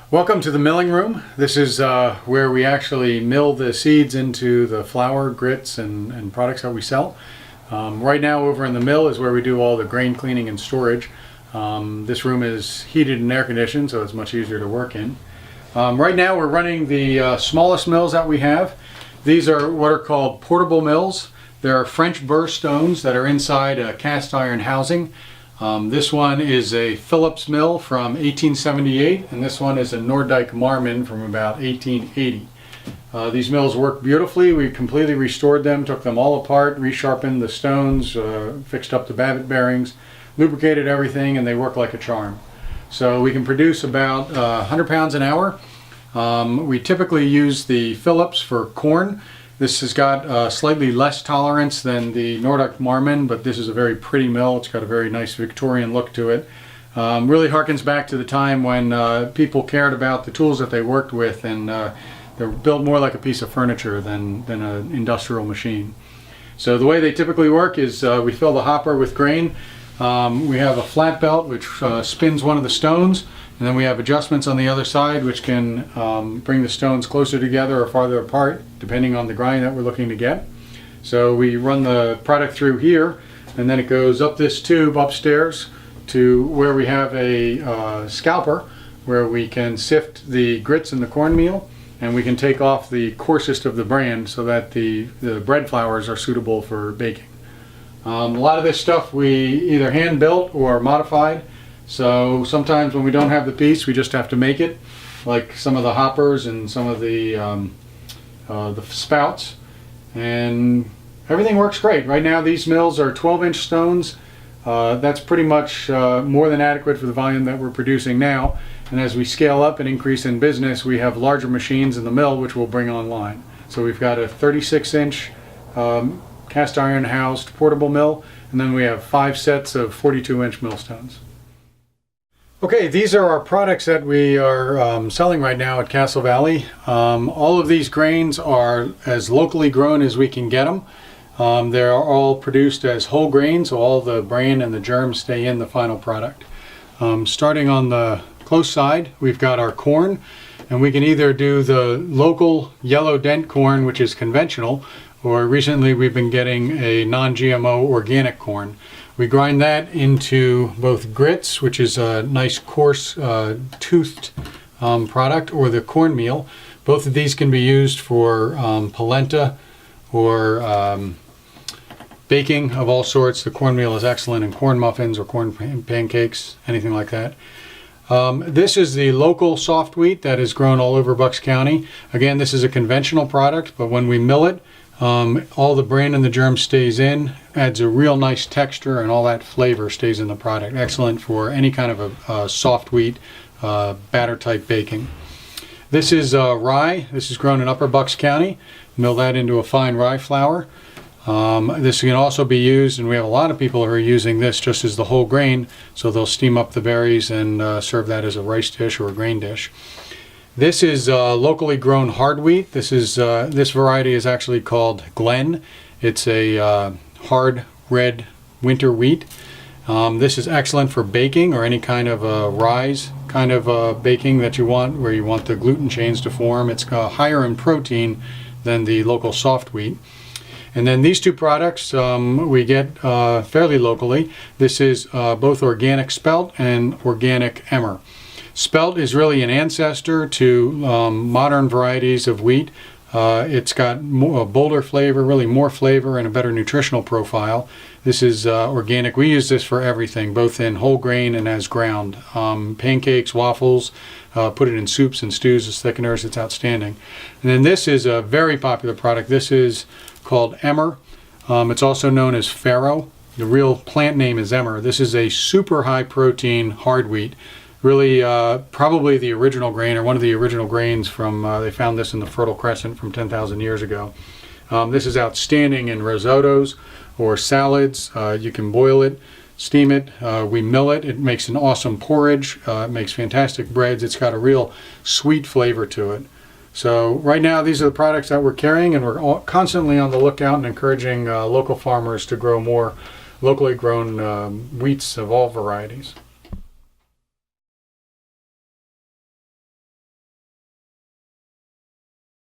Welcome to the milling room. This is where we actually mill the seeds into the flour, grits, and products that we sell. Right now over in the mill is where we do all the grain cleaning and storage. This room is heated and air conditioned, so it's much easier to work in. Right now we're running the smallest mills that we have. These are what are called portable mills. They're French burr stones that are inside a cast iron housing. This one is a Phillips mill from 1878, and this one is a Nordyke Marmon from about 1880. These mills work beautifully. We completely restored them, took them all apart, resharpened the stones, fixed up the Babbitt bearings, lubricated everything, and they work like a charm. So we can produce about 100 pounds an hour. We typically use the Phillips for corn. This has got slightly less tolerance than the Nordyke Marmon, but this is a very pretty mill. It's got a very nice Victorian look to it. Really harkens back to the time when people cared about the tools that they worked with, and they're built more like a piece of furniture than an industrial machine. So the way they typically work is we fill the hopper with grain. We have a flat belt which spins one of the stones, and then we have adjustments on the other side which can bring the stones closer together or farther apart depending on the grind that we're looking to get. So we run the product through here, and then it goes up this tube upstairs to where we have a scalper where we can sift the grits and the cornmeal, and we can take off the coarsest of the bran so that the bread flours are suitable for baking. A lot of this stuff we either hand built or modified. So sometimes when we don't have the piece, we just have to make it, like some of the hoppers and some of the spouts, and everything works great. Right now these mills are 12-inch stones. That's pretty much more than adequate for the volume that we're producing now, and as we scale up and increase in business, we have larger machines in the mill which we'll bring online. So we've got a 36-inch cast iron housed portable mill, and then we have 5 sets of 42-inch millstones. Okay, these are our products that we are selling right now at Castle Valley. All of these grains are as locally grown as we can get them. They're all produced as whole grains, so all the bran and the germs stay in the final product. Starting on the close side, we've got our corn, and we can either do the local yellow dent corn, which is conventional, or recently we've been getting a non-GMO organic corn. We grind that into both grits, which is a nice coarse toothed product, or the cornmeal. Both of these can be used for polenta or baking of all sorts. The cornmeal is excellent in corn muffins or corn pancakes, anything like that. This is the local soft wheat that is grown all over Bucks County. Again, this is a conventional product, but when we mill it, all the bran and the germ stays in, adds a real nice texture, and all that flavor stays in the product. Excellent for any kind of a soft wheat batter type baking. This is rye. This is grown in Upper Bucks County. Mill that into a fine rye flour. This can also be used, and we have a lot of people who are using this just as the whole grain, so they'll steam up the berries and serve that as a rice dish or a grain dish. This is locally grown hard wheat. This variety is actually called Glen. It's a hard red winter wheat. This is excellent for baking or any kind of rise kind of baking that you want, where you want the gluten chains to form. It's higher in protein than the local soft wheat. And then these two products we get fairly locally. This is both organic spelt and organic emmer. Spelt is really an ancestor to modern varieties of wheat. It's got a bolder flavor, really more flavor, and a better nutritional profile. This is organic. We use this for everything, both in whole grain and as ground. Pancakes, waffles, put it in soups and stews as thickeners. It's outstanding. And then this is a very popular product. This is called emmer. It's also known as farro. The real plant name is emmer. This is a super high protein hard wheat. Really probably the original grain, or one of the original grains from, they found this in the Fertile Crescent from 10,000 years ago. This is outstanding in risottos or salads. You can boil it, steam it, we mill it. It makes an awesome porridge. It makes fantastic breads. It's got a real sweet flavor to it. So right now these are the products that we're carrying, and we're constantly on the lookout and encouraging local farmers to grow more locally grown wheats of all varieties.